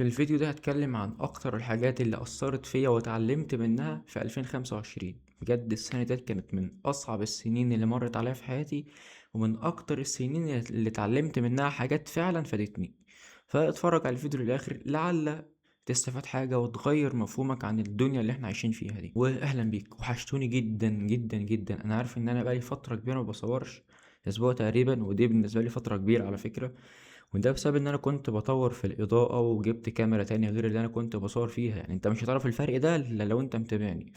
في الفيديو ده هتكلم عن أكتر الحاجات اللي أثرت فيا واتعلمت منها في 2025. بجد السنة دي كانت من أصعب السنين اللي مرت عليا في حياتي، ومن أكتر السنين اللي اتعلمت منها حاجات فعلا فادتني. فاتفرج على الفيديو للآخر لعل تستفاد حاجة وتغير مفهومك عن الدنيا اللي احنا عايشين فيها دي. وأهلا بيك، وحشتوني جدا جدا جدا. أنا عارف إن أنا بقالي فترة كبيرة ما بصورش، أسبوع تقريبا، ودي بالنسبة لي فترة كبيرة على فكرة. وده بسبب ان انا كنت بطور في الاضاءة وجبت كاميرا تانية غير اللي انا كنت بصور فيها. يعني انت مش هتعرف الفرق ده الا لو انت متابعني.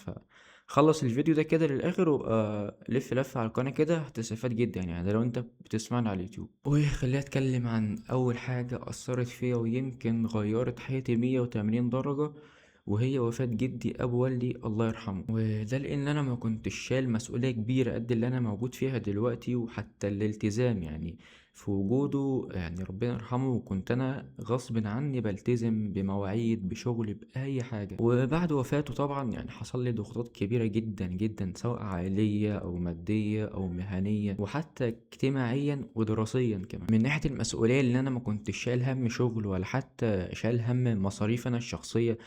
فخلص الفيديو ده كده للاخر، وابقى لف لفة على القناة كده هتستفاد جدا، يعني ده لو انت بتسمعني على اليوتيوب. وخليني اتكلم عن اول حاجة اثرت فيا ويمكن غيرت حياتي 180 درجة، وهي وفاة جدي أبو والدي الله يرحمه. وده لأن أنا ما كنتش شايل مسؤولية كبيرة قد اللي أنا موجود فيها دلوقتي، وحتى الالتزام يعني في وجوده، يعني ربنا يرحمه. وكنت أنا غصب عني بلتزم بمواعيد، بشغل، بأي حاجة. وبعد وفاته طبعا يعني حصل لي ضغوطات كبيرة جدا جدا، سواء عائلية أو مادية أو مهنية، وحتى اجتماعيا ودراسيا كمان. من ناحية المسؤولية اللي أنا ما كنتش شايل هم شغل، ولا حتى شايل هم مصاريف أنا الشخصية.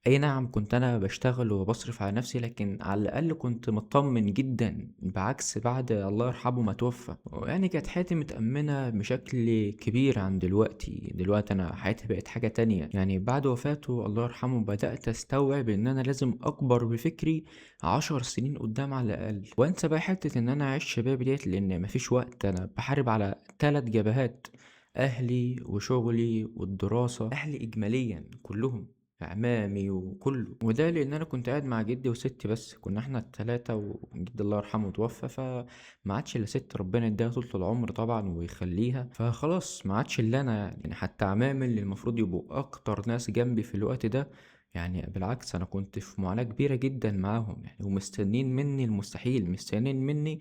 أي نعم كنت أنا باشتغل وباصرف على نفسي، لكن على الأقل كنت مطمن جدًا، بعكس بعد الله يرحمه ما توفى. ويعني كانت حياتي متأمنة بشكل كبير عن دلوقتي. دلوقتي أنا حياتي بقت حاجة تانية، يعني بعد وفاته الله يرحمه بدأت أستوعب إن أنا لازم أكبر بفكري 10 سنين قدام على الأقل، وأنسى بقى حتة إن أنا أعيش شبابي ديّة، لإن ما فيش وقت. أنا باحارب على 3 جبهات: أهلي وشغلي والدراسة. أهلي إجماليًا كلهم، عمامي وكله. وده لان انا كنت قاعد مع جدي وستي بس، كنا احنا التلاتة، وجدي الله يرحمه توفى، فما عادش الا ست، ربنا يديها طول العمر طبعا ويخليها. فخلاص ما عادش الا انا، يعني حتى عمامي اللي المفروض يبقوا اكتر ناس جنبي في الوقت ده، يعني بالعكس انا كنت في معاناة كبيرة جدا معاهم، يعني ومستنين مني المستحيل، مستنين مني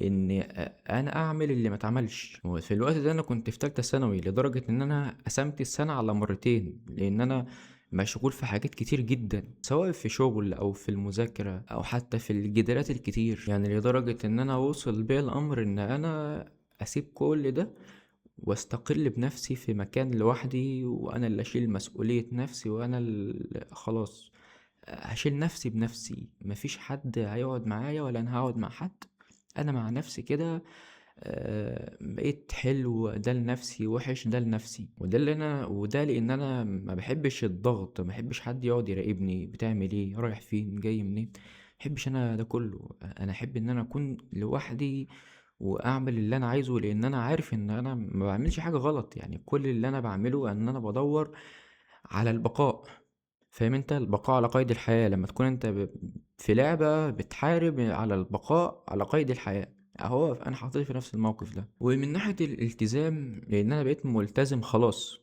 ان انا اعمل اللي ما اتعملش. وفي الوقت ده انا كنت في تالتة ثانوي، لدرجة ان انا قسمت السنة على مرتين، لان انا مشغول في حاجات كتير جدا، سواء في شغل او في المذاكرة او حتى في الجدالات الكتير. يعني لدرجة ان انا وصل بيا الامر ان انا اسيب كل ده واستقل بنفسي في مكان لوحدي، وانا اللي اشيل مسؤولية نفسي، وانا اللي خلاص هشيل نفسي بنفسي. مفيش حد هيقعد معايا ولا انا هقعد مع حد، انا مع نفسي كده. بقيت حلو ده لنفسي، وحش ده لنفسي. وده لان انا ما بحبش الضغط، ما بحبش حد يقعد يراقبني بتعمل ايه، رايح فين، جاي منين. ما بحبش انا ده كله. انا احب ان انا اكون لوحدي واعمل اللي انا عايزه، لان انا عارف ان انا ما بعملش حاجة غلط. يعني كل اللي انا بعمله ان انا بدور على البقاء. فاهم انت؟ البقاء على قيد الحياة. لما تكون انت في لعبة بتحارب على البقاء على قيد الحياة، اهو انا حاطط في نفس الموقف ده. ومن ناحية الالتزام، لان انا بقيت ملتزم خلاص،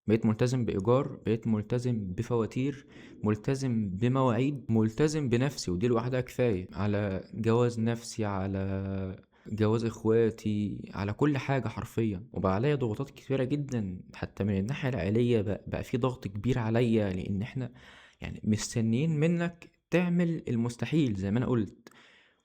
بقيت ملتزم بإيجار، بقيت ملتزم بفواتير، ملتزم بمواعيد، ملتزم بنفسي، ودي لوحدها كفاية على جواز نفسي، على جواز اخواتي، على كل حاجة حرفيا. وبقى عليا ضغوطات كتيرة جدا، حتى من الناحية العائلية بقى في ضغط كبير عليا، لان احنا يعني مستنيين منك تعمل المستحيل زي ما انا قلت.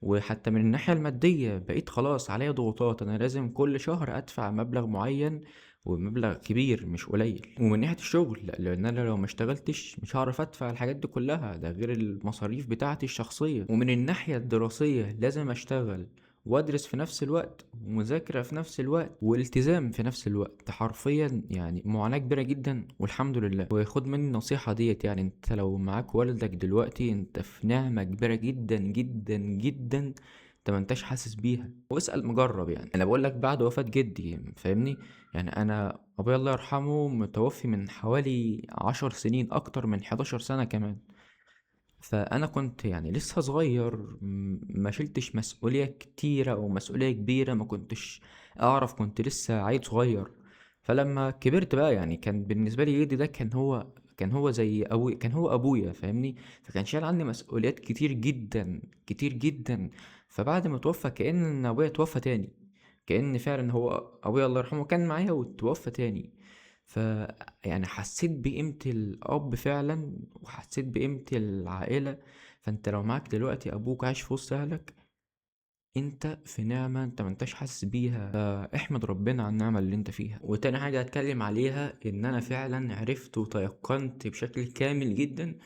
وحتى من الناحية المادية بقيت خلاص عليا ضغوطات، انا لازم كل شهر ادفع مبلغ معين، ومبلغ كبير مش قليل. ومن ناحية الشغل لا، لان انا لو ما اشتغلتش مش هعرف ادفع الحاجات دي كلها، ده غير المصاريف بتاعتي الشخصية. ومن الناحية الدراسية لازم اشتغل وادرس في نفس الوقت، ومذاكرة في نفس الوقت، والتزام في نفس الوقت. حرفيا يعني معاناة كبيرة جدا، والحمد لله. وخد مني النصيحة ديت، يعني انت لو معاك والدك دلوقتي انت في نعمة كبيرة جدا جدا جدا، انت ما انتش حاسس بيها. واسأل مجرب، يعني انا بقول لك بعد وفاة جدي، فاهمني؟ يعني انا ابويا الله يرحمه متوفي من حوالي 10 سنين، اكتر من 11 سنة كمان. فانا كنت يعني لسه صغير، ما شلتش مسؤولية كتيرة او مسؤولية كبيرة، ما كنتش اعرف، كنت لسه عيل صغير. فلما كبرت بقى، يعني كان بالنسبة لي جدي ده كان هو زي ابوي، كان هو ابويا، فاهمني؟ فكان شايل عني مسؤوليات كتير جدا كتير جدا. فبعد ما توفى كأن ابويا توفى تاني، كأن فعلا هو ابويا الله يرحمه كان معايا وتوفى تاني. ف يعني حسيت بقيمة الأب فعلا، وحسيت بقيمة العائلة. فانت لو معاك دلوقتي أبوك عايش في وسط أهلك، انت في نعمة انت ما انتش حاسس بيها، فاحمد ربنا على النعمة اللي انت فيها. وتاني حاجة هتكلم عليها ان انا فعلا عرفت وتيقنت بشكل كامل جدا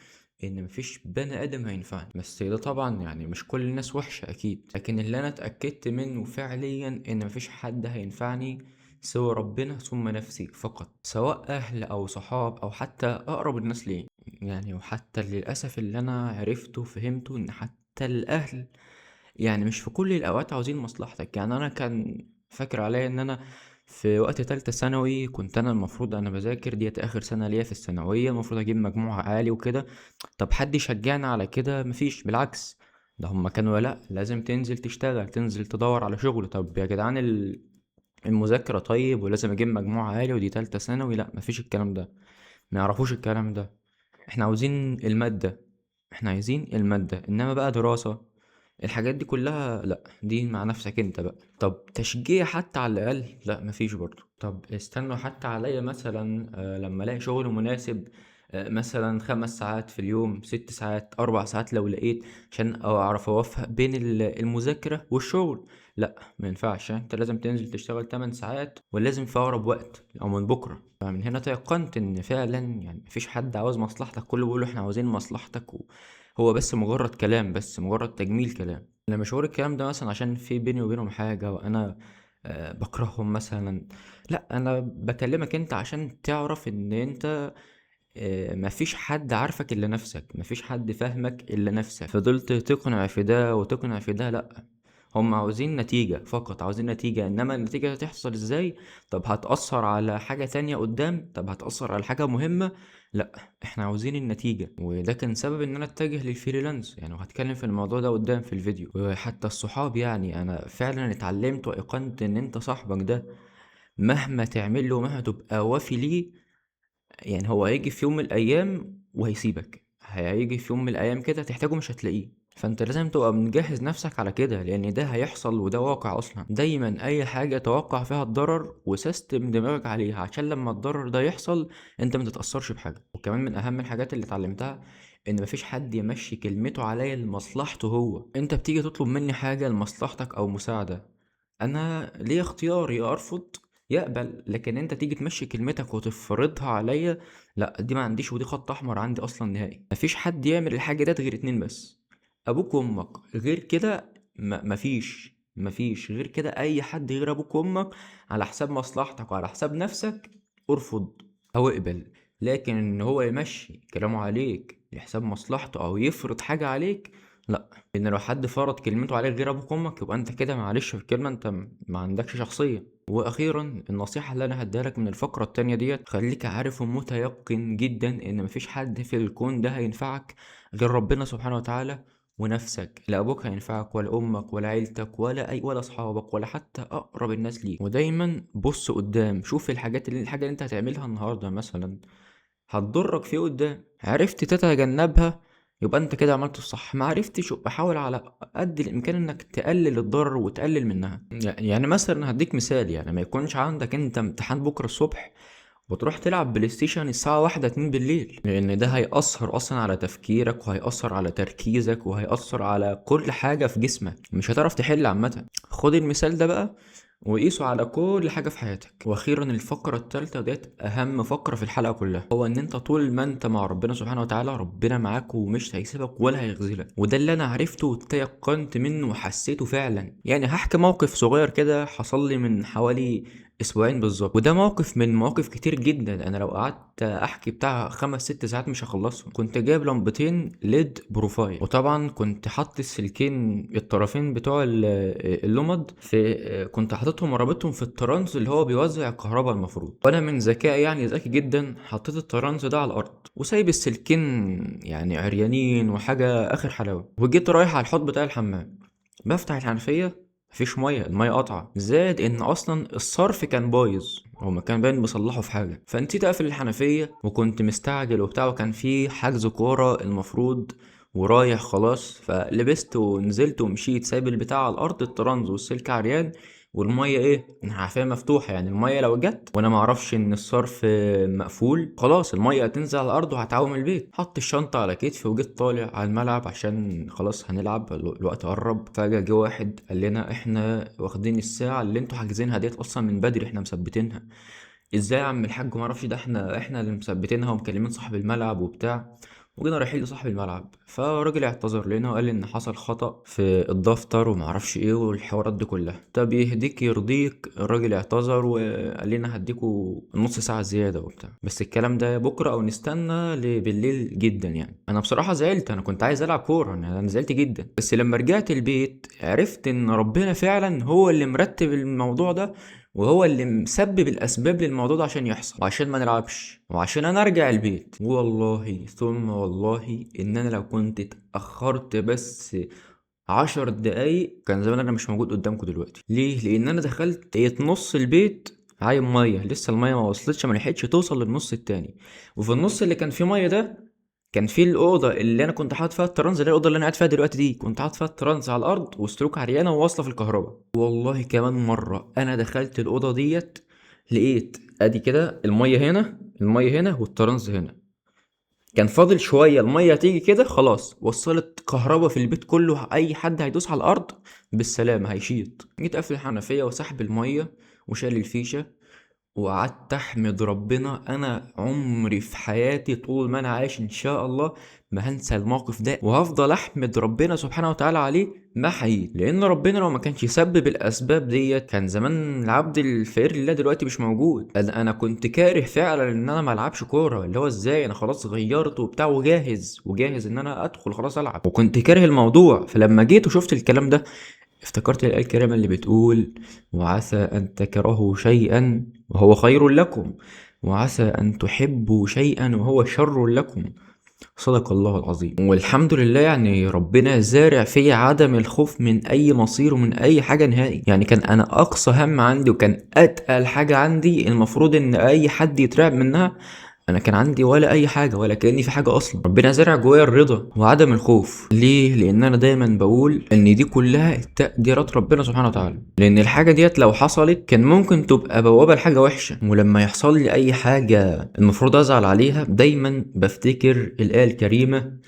ان مفيش بني ادم هينفعني. بس ده طبعا يعني مش كل الناس وحشة اكيد، لكن اللي انا اتأكدت منه فعليا ان مفيش حد هينفعني سوى ربنا ثم نفسي فقط، سواء اهل او صحاب او حتى اقرب الناس ليه. يعني وحتى للاسف اللي انا عرفته وفهمته ان حتى الاهل يعني مش في كل الأوقات عاوزين مصلحتك. يعني أنا كان فاكر عليا إن أنا في وقت تالتة ثانوي كنت أنا المفروض أنا بذاكر ديت آخر سنة ليا في الثانوية، المفروض أجيب مجموع عالي وكده. طب حد يشجعني على كده؟ مفيش، بالعكس ده هما كانوا لأ لازم تنزل تشتغل، تنزل تدور على شغل. طب يا جدعان المذاكرة طيب ولازم أجيب مجموع عالي ودي تالتة ثانوي؟ لأ مفيش الكلام ده، ما يعرفوش الكلام ده. احنا عاوزين المادة، احنا عايزين المادة، انما بقى دراسة الحاجات دي كلها لا، دي مع نفسك انت بقى. طب تشجيع حتى على الاقل لا مفيش برضه. طب استنوا حتى عليا مثلا لما الاقي شغل مناسب، مثلا 5 ساعات في اليوم، 6 ساعات، 4 ساعات لو لقيت، عشان اعرف اوفق بين المذاكرة والشغل. لا ما ينفعش، انت لازم تنزل تشتغل 8 ساعات ولازم في اقرب وقت او من بكرة. فمن هنا تيقنت ان فعلا يعني مفيش حد عاوز مصلحتك، كله بيقول احنا عاوزين مصلحتك، هو بس مجرد كلام، بس مجرد تجميل كلام. انا مش بقول الكلام ده مثلا عشان في بيني وبينهم حاجة وانا بكرههم مثلا، لا انا بكلمك انت عشان تعرف ان انت مفيش حد عارفك الا نفسك، مفيش حد فاهمك الا نفسك. فضلت تقنع في ده وتقنع في ده، لا هم عاوزين نتيجة فقط، عاوزين نتيجة، انما النتيجة هتحصل ازاي؟ طب هتأثر على حاجة تانية قدام؟ طب هتأثر على حاجة مهمة؟ لا احنا عاوزين النتيجة. وده كان سبب ان انا اتجه للفريلانس يعني، وهتكلم في الموضوع ده قدام في الفيديو. وحتى الصحاب يعني انا فعلا اتعلمت وايقنت ان انت صاحبك ده مهما تعمل له، مهما تبقى وافي ليه، يعني هو هيجي في يوم من الايام وهيسيبك، هيجي في يوم من الايام كده تحتاجه مش هتلاقيه. فانت لازم تبقى مجهز نفسك على كده، لان ده هيحصل وده واقع اصلا. دايما اي حاجة توقع فيها الضرر وسيستم دماغك عليها عشان لما الضرر ده يحصل انت ما تتأثرش بحاجة. وكمان من اهم الحاجات اللي اتعلمتها ان مفيش حد يمشي كلمته عليا لمصلحته هو. انت بتيجي تطلب مني حاجة لمصلحتك او مساعدة، انا ليه اختيار، يا ارفض يا اقبل. لكن انت تيجي تمشي كلمتك وتفرضها عليا، لا دي ما عنديش، ودي خط احمر عندي اصلا نهائي. مفيش حد يعمل الحاجه ديت غير اتنين بس، ابوك وامك. غير كده مفيش غير كده. اي حد غير ابوك وامك على حساب مصلحتك وعلى حساب نفسك ارفض او اقبل. لكن ان هو يمشي كلامه عليك لحساب مصلحته او يفرض حاجه عليك، لا. ان لو حد فرض كلمته عليك غير ابوك وامك يبقى انت كده معلش في الكلمه، انت ما عندكش شخصيه. واخيرا النصيحه اللي انا هديها لك من الفقره التانية ديت، خليك عارف ومتيقن جدا ان مفيش حد في الكون ده هينفعك غير ربنا سبحانه وتعالى ونفسك. لا ابوك هينفعك ولا امك ولا عيلتك ولا اصحابك ولا حتى اقرب الناس ليك. ودايما بص قدام، شوف الحاجه اللي انت هتعملها النهارده مثلا هتضرك في قدام. عرفت تتجنبها يبقى انت كده عملت الصح، ما عرفتش يبقى حاول على قد الامكان انك تقلل الضرر وتقلل منها. يعني مثلا هديك مثال، يعني ما يكونش عندك انت امتحان بكرة الصبح وتروح تلعب بلاي ستيشن الساعة 1 2 بالليل، لأن ده هيأثر أصلا على تفكيرك وهيأثر على تركيزك وهيأثر على كل حاجة في جسمك، مش هتعرف تحل عامة. خد المثال ده بقى وقيسه على كل حاجة في حياتك. واخيرا الفقرة التالتة وديت اهم فقرة في الحلقة كلها، هو ان انت طول ما انت مع ربنا سبحانه وتعالى ربنا معاك ومش هيسيبك ولا هيخذلك. وده اللي انا عرفته وتيقنت منه وحسيته فعلا. يعني هحكي موقف صغير كده حصل لي من حوالي اسبوعين بالظبط، وده موقف من مواقف كتير جدا انا لو قعدت احكي بتاع 5 6 ساعات مش هخلصهم. كنت جايب لمبتين ليد بروفايل، وطبعا كنت حاطط السلكين الطرفين بتوع اللمض في، كنت حاططهم ورابطهم في الترانز اللي هو بيوزع الكهرباء المفروض. وانا من ذكائي يعني ذكي جدا حطيت الترانز ده على الارض وسايب السلكين يعني عريانين وحاجه اخر حلاوه. وجيت رايح على الحوض بتاع الحمام، بفتح الحنفيه مفيش ميه، الميه قطعه، زائد ان اصلا الصرف كان بايظ، هما كان باين بيصلحوا في حاجه. فنسيت اقفل الحنفيه وكنت مستعجل وبتاع، وكان في حجز كوره المفروض ورايح خلاص، فلبست ونزلت ومشيت سايب البتاع على الارض، الترنز والسلك عريان والميه ايه عارفاها مفتوحه، يعني الميه لو جت وانا ما اعرفش ان الصرف مقفول، خلاص الميه هتنزل على الارض وهتعوم البيت. حط الشنطه على كتفي وجيت طالع على الملعب عشان خلاص هنلعب، الوقت قرب. فجاه جه واحد قال لنا احنا واخدين الساعه اللي انتوا حاجزينها ديت اصلا من بدري، احنا مثبتينها. ازاي يا عم الحاج؟ ما اعرفش، ده احنا اللي مثبتينها ومكلمين صاحب الملعب وبتاع. وجينا رايحين لصاحب الملعب، فالراجل اعتذر لنا وقال ان حصل خطأ في الدفتر وما اعرفش ايه والحوارات دي كلها. طب يهديك يرضيك، الراجل اعتذر وقال لنا هديكوا نص ساعة زيادة وبتاع، بس الكلام ده بكرة او نستنى بالليل جدا. يعني انا بصراحة زعلت، انا كنت عايز العب كورة، انا زعلت جدا. بس لما رجعت البيت عرفت ان ربنا فعلا هو اللي مرتب الموضوع ده، وهو اللي مسبب الاسباب للموضوع ده عشان يحصل، وعشان ما نلعبش، وعشان انا ارجع البيت. والله ثم والله ان انا لو كنت اتاخرت بس 10 دقايق كان زمان انا مش موجود قدامكم دلوقتي. ليه؟ لان انا دخلت لقيت نص البيت عايم ميه، لسه الميه ما وصلتش، ما لحقتش توصل للنص التاني. وفي النص اللي كان فيه ميه ده كان في الاوضه اللي انا كنت حاطط فيها الترانز، اللي هي الاوضه اللي انا قاعد فيها دلوقتي دي، كنت حاطط فيها الترانز على الارض وسلوك عريانه وواصله في الكهرباء. والله كمان مره انا دخلت الاوضه ديت لقيت ادي كده الميه هنا، الميه هنا والترانز هنا. كان فاضل شويه الميه تيجي كده خلاص وصلت كهرباء في البيت كله، اي حد هيدوس على الارض بالسلامه هيشيط. جيت قافل الحنفيه وسحب الميه وشال الفيشه، وقعدت احمد ربنا. انا عمري في حياتي طول ما انا عايش ان شاء الله ما هنسى الموقف ده، وهفضل احمد ربنا سبحانه وتعالى عليه ما حقيقي. لان ربنا لو ما كانش يسبب الاسباب ديت كان زمان العبد الفقير لله دلوقتي مش موجود. انا كنت كاره فعلا ان انا ما العبش كوره، اللي هو ازاي انا خلاص غيرت وبتاع وجاهز ان انا ادخل خلاص العب، وكنت كاره الموضوع. فلما جيت وشفت الكلام ده افتكرت الآية الكريمة اللي بتقول وعسى أن تكرهوا شيئا وهو خير لكم، وعسى أن تحبوا شيئا وهو شر لكم. صدق الله العظيم. والحمد لله يعني ربنا زارع فيا عدم الخوف من أي مصير ومن أي حاجة نهائي. يعني كان أنا أقصى هم عندي وكان أتقل حاجة عندي المفروض إن أي حد يترعب منها، انا كان عندي ولا اي حاجه ولا كاني في حاجه اصلا. ربنا زرع جوايا الرضا وعدم الخوف. ليه؟ لان انا دايما بقول ان دي كلها تقديرات ربنا سبحانه وتعالى، لان الحاجه ديت لو حصلت كان ممكن تبقى بوابه لحاجه وحشه. ولما يحصل لي اي حاجه المفروض ازعل عليها دايما بفتكر الايه الكريمه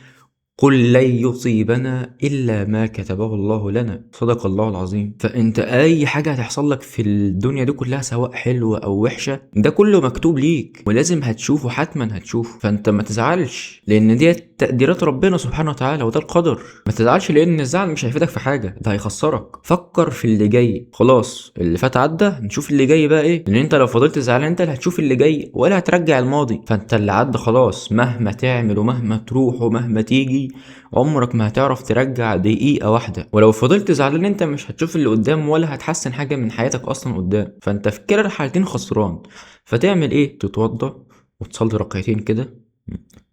قل لن يصيبنا إلا ما كتبه الله لنا. صدق الله العظيم. فأنت أي حاجة هتحصل لك في الدنيا دي كلها سواء حلوة أو وحشة ده كله مكتوب ليك ولازم هتشوفه، حتما هتشوفه. فأنت ما تزعلش لأن دي تقديرات ربنا سبحانه وتعالى وده القدر. ما تزعلش لأن الزعل مش هيفيدك في حاجة، ده هيخسرك. فكر في اللي جاي، خلاص اللي فات عدى، نشوف اللي جاي بقى إيه. لأن أنت لو فضلت زعلان أنت اللي هتشوف اللي جاي ولا هترجع الماضي. فأنت اللي عدى خلاص، مهما تعمل ومهما تروح ومهما تيجي عمرك ما هتعرف ترجع دقيقة واحدة. ولو فضلت زعلان انت مش هتشوف اللي قدام ولا هتحسن حاجة من حياتك اصلا قدام. فانت في كلا الحالتين خسران. فتعمل ايه؟ تتوضى وتصلي ركعتين كده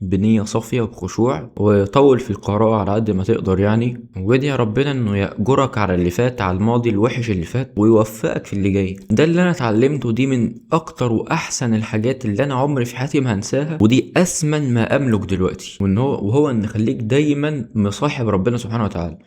بنية صافية وبخشوع، وطول في القراءة على قد ما تقدر يعني، وادعي ربنا انه يأجرك على اللي فات، على الماضي الوحش اللي فات، ويوفقك في اللي جاي. ده اللي انا اتعلمته، دي من اكتر واحسن الحاجات اللي انا عمري في حياتي ما هنساها، ودي اسمن ما املك دلوقتي. وهو ان خليك دايما مصاحب ربنا سبحانه وتعالى.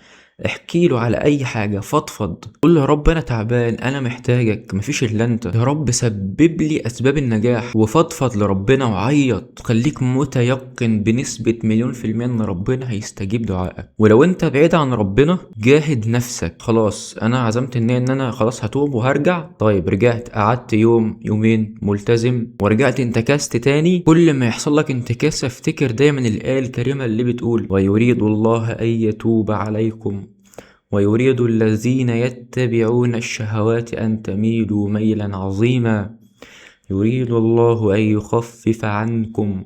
احكي له على اي حاجه، فضفض، قول له يا رب انا تعبان، انا محتاجك، مفيش الا انت، يا رب سبب لي اسباب النجاح. وفضفض لربنا وعيط، خليك متيقن بنسبه 1000000% ان ربنا هيستجيب دعائك. ولو انت بعيد عن ربنا جاهد نفسك، خلاص انا عزمت ان انا خلاص هتوب وهرجع. طيب رجعت قعدت يوم يومين ملتزم ورجعت انتكست تاني، كل ما يحصل لك انتكاسه افتكر دايما الايه الكريمه اللي بتقول ويريد الله ان يتوب عليكم ويريد الذين يتبعون الشهوات أن تميلوا ميلا عظيما يريد الله أن يخفف عنكم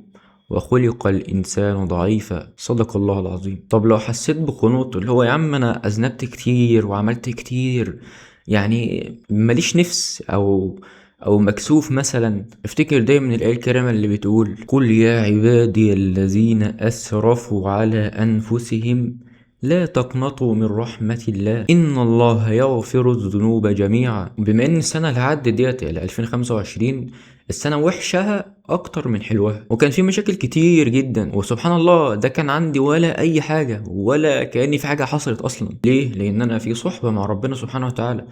وخلق الإنسان ضعيفا. صدق الله العظيم. طب لو حسيت بقنوط، اللي هو يا عم أنا أذنبت كتير وعملت كتير يعني ماليش نفس أو مكسوف مثلا، افتكر دايما الآية الكريمة اللي بتقول قل يا عبادي الذين أسرفوا على أنفسهم لا تقنطوا من رحمة الله إن الله يغفر الذنوب جميعا. بما إن السنة اللي عدت ديت 2025 السنة وحشها أكتر من حلوها، وكان في مشاكل كتير جدا، وسبحان الله ده كان عندي ولا أي حاجة ولا كأني في حاجة حصلت أصلا. ليه؟ لأن أنا في صحبة مع ربنا سبحانه وتعالى.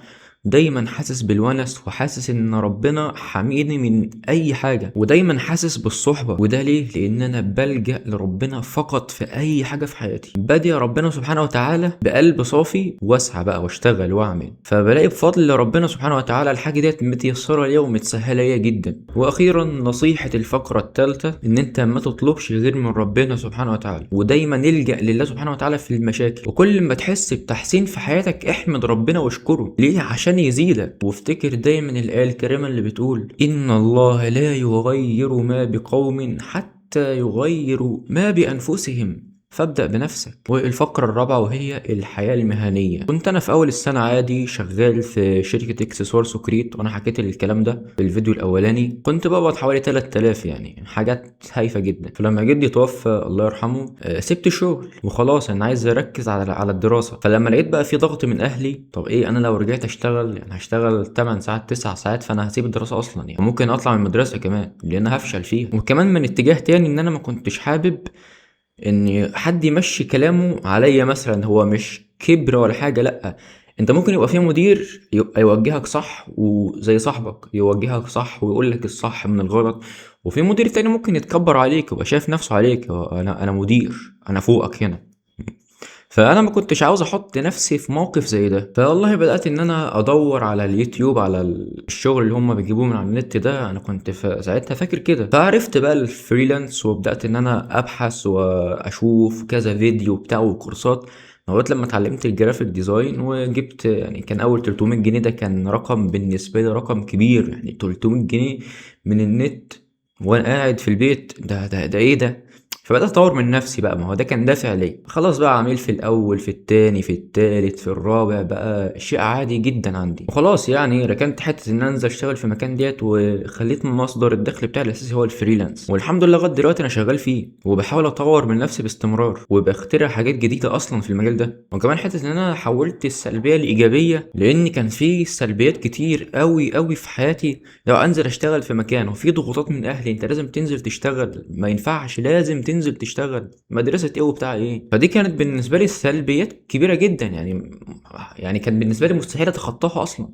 دايما حاسس بالونس وحاسس ان ربنا حاميني من اي حاجة، ودايما حاسس بالصحبة. وده ليه؟ لان انا بلجأ لربنا فقط في اي حاجة في حياتي، بدي ربنا سبحانه وتعالى بقلب صافي واسعى بقى واشتغل واعمل، فبلاقي بفضل ربنا سبحانه وتعالى الحاجة ديت متيسرة ليا ومتسهلة ليا جدا. واخيرا نصيحة الفقرة الثالثة، ان انت ما تطلبش غير من ربنا سبحانه وتعالى، ودايما نلجأ لله سبحانه وتعالى في المشاكل. وكل ما تحس بتحسين في حياتك احمد ربنا واشكره، ليه؟ عشان يزيدك. وافتكر دايما الآية الكريمة اللي بتقول إن الله لا يغير ما بقوم حتى يغيروا ما بأنفسهم، فابدأ بنفسك. والفقرة الرابعة وهي الحياة المهنية. كنت أنا في أول السنة عادي شغال في شركة إكسسوار سوكريت، وأنا حكيت الكلام ده في الفيديو الأولاني. كنت بقبض حوالي 3000، يعني حاجات هايفة جدا. فلما جدي توفى الله يرحمه سبت الشغل وخلاص، أنا عايز أركز على الدراسة. فلما لقيت بقى في ضغط من أهلي، طب إيه أنا لو رجعت أشتغل يعني هشتغل 8 ساعات 9 ساعات، فأنا هسيب الدراسة أصلا، يعني ممكن أطلع من المدرسة كمان لأن هفشل فيها. وكمان من اتجاه تاني إن أنا ما كنتش حابب ان حد يمشي كلامه عليا مثلا. هو مش كبر ولا حاجه، لا، انت ممكن يبقى في مدير يبقى يوجهك صح، وزي صاحبك يوجهك صح ويقول لك الصح من الغلط. وفي مدير تاني ممكن يتكبر عليك ويبقى شايف نفسه عليك، هو انا مدير، انا فوقك هنا. فانا ما كنتش عاوز احط نفسي في موقف زي ده. فوالله بدات ان انا ادور على اليوتيوب على الشغل اللي هم بيجيبوه من على النت ده. انا كنت ساعتها فاكر كده، فعرفت بقى الفريلانس وبدات ان انا ابحث واشوف كذا فيديو بتاع وكورسات لغايه لما اتعلمت الجرافيك ديزاين وجبت. يعني كان اول 300 جنيه ده كان رقم بالنسبه لي رقم كبير، يعني 300 جنيه من النت وانا قاعد في البيت، ده ايه ده؟ فبدأت أطور من نفسي بقى، ما هو ده كان دافع ليا. خلاص بقى عميل في الأول في التاني في التالت في الرابع، بقى شيء عادي جدا عندي. وخلاص يعني ركنت حتة إن أنا أنزل أشتغل في مكان ديت، وخليت من مصدر الدخل بتاعي الأساسي هو الفريلانس. والحمد لله لغاية دلوقتي أنا شغال فيه وبحاول أطور من نفسي باستمرار، وبخترع حاجات جديدة أصلا في المجال ده. وكمان حتة إن أنا حولت السلبية لإيجابية، لأن كان في سلبيات كتير أوي أوي في حياتي. لو انزل اشتغل في مكان وفي ضغوطات من اهلي، انت لازم تنزل تشتغل، ما ينفعش، لازم تنزل تشتغل، مدرسة ايه وبتاع ايه. فدي كانت بالنسبة لي سلبيات كبيرة جدا، يعني كان بالنسبة لي مستحيل اتخطاها اصلا.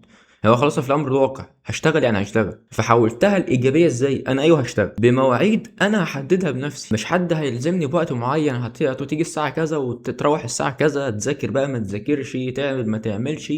هو خلاص في الامر الواقع هشتغل، يعني هشتغل. فحولتها الايجابيه ازاي؟ انا ايوه هشتغل بمواعيد انا هحددها بنفسي، مش حد هيلزمني بوقت معين، هتيجي الساعه كذا وتروح الساعه كذا، تذاكر بقى ما تذاكرش، تعمل ما تعملش،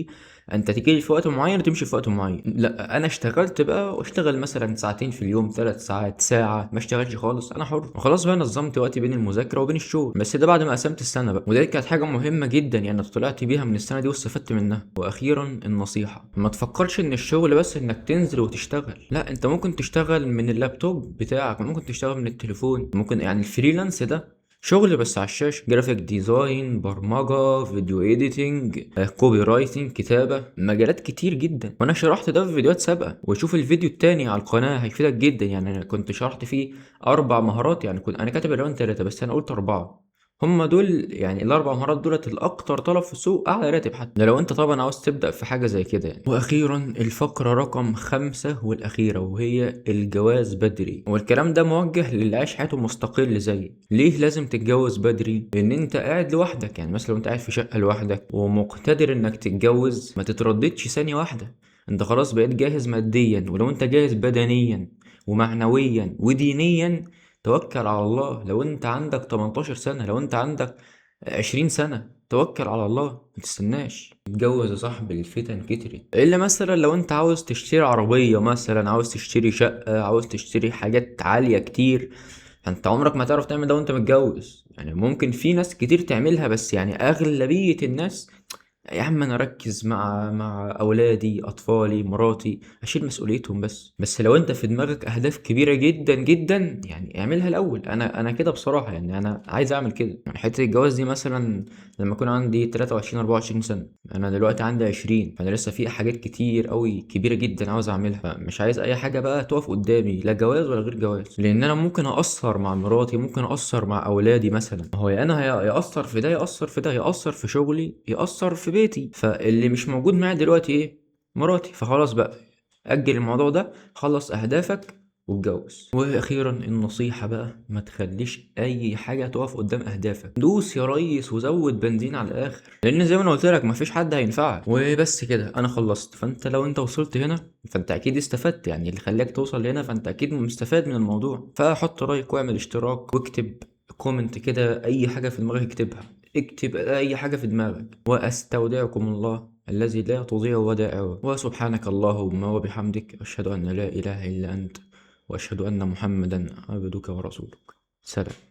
انت تيجي في وقت معين وتمشي في وقت معين. لا، انا اشتغلت بقى واشتغل مثلا ساعتين في اليوم، 3 ساعات، ساعه، ما اشتغلش خالص، انا حر. وخلاص بقى نظمت وقتي بين المذاكره وبين الشغل. بس ده بعد ما قسمت السنه بقى، ودي كانت حاجه مهمه جدا يعني طلعت بيها من السنه دي واستفدت منها. واخيرا النصيحه، ما تفكرش ان الشغل بس انك تنزل وتشتغل، لا، انت ممكن تشتغل من اللابتوب بتاعك، ممكن تشتغل من التليفون، ممكن يعني الفريلانس ده شغل بس على الشاشة، جرافيك ديزاين، برمجة، فيديو ايديتنج، كوبي رايتنج، كتابة، مجالات كتير جدا. وانا شرحت ده في فيديوهات سابقة، وشوف الفيديو التاني على القناة هيفيدك جدا. يعني انا كنت شرحت فيه 4 مهارات، يعني كنت انا كاتب العنوان 3 بس انا قلت 4. هما دول يعني ال4 مهارات دولت الأكتر طلب في السوق، أعلى راتب حتى، ده لو أنت طبعا عاوز تبدأ في حاجة زي كده يعني. وأخيرا الفقرة رقم 5 والأخيرة وهي الجواز بدري. والكلام ده موجه للي عايش حياته مستقل زي. ليه لازم تتجوز بدري؟ لأن أنت قاعد لوحدك، يعني مثلا لو أنت قاعد في شقة لوحدك ومقتدر إنك تتجوز، ما تترددش ثانية واحدة. أنت خلاص بقيت جاهز ماديا، ولو أنت جاهز بدنيا ومعنويا ودينيا، توكل على الله. لو انت عندك 18 سنة، لو انت عندك 20 سنة، توكل على الله، ما تستناش. اتجوز يا صاحبي، الفتن كترت. الا مثلا لو انت عاوز تشتري عربية، مثلا عاوز تشتري شقة، عاوز تشتري حاجات عالية كتير، انت عمرك ما تعرف تعمل ده وانت متجوز. يعني ممكن في ناس كتير تعملها، بس يعني اغلبية الناس، يا عم انا اركز مع اولادي، اطفالي، مراتي، اشيل مسؤوليتهم بس لو انت في دماغك اهداف كبيره جدا جدا، يعني اعملها الاول. انا كده بصراحه، يعني انا عايز اعمل كده. يعني حته الجواز دي مثلا لما اكون عندي 23 24 سنه، انا دلوقتي عندي 20، فانا لسه في حاجات كتير قوي كبيره جدا عاوز اعملها. مش عايز اي حاجه بقى تقف قدامي، لا جواز ولا غير جواز، لان انا ممكن اقصر مع مراتي، ممكن اقصر مع اولادي مثلا. هو يا انا ياثر في ده، ياثر في ده، ياثر في شغلي، ياثر في بيتي. فاللي مش موجود معايا دلوقتي ايه؟ مراتي. فخلاص بقى اجل الموضوع ده، خلص اهدافك واتجوز. واخيرا النصيحة بقى، ما تخليش اي حاجة تقف قدام اهدافك، دوس يا ريس وزود بنزين على الاخر، لان زي ما انا قلت لك مفيش حد هينفعك. وبس كده انا خلصت. فانت لو انت وصلت هنا فانت اكيد استفدت، يعني اللي خلاك توصل هنا فانت اكيد مستفاد من الموضوع. فحط رايك واعمل اشتراك واكتب كومنت كده، اي حاجة في دماغك اكتبها، اكتب اي حاجة في دماغك. واستودعكم الله الذي لا تضيع ودائعه. وسبحانك اللهم وبحمدك، اشهد ان لا اله الا انت، وأشهد أن محمدا عبدك ورسولك. سلام.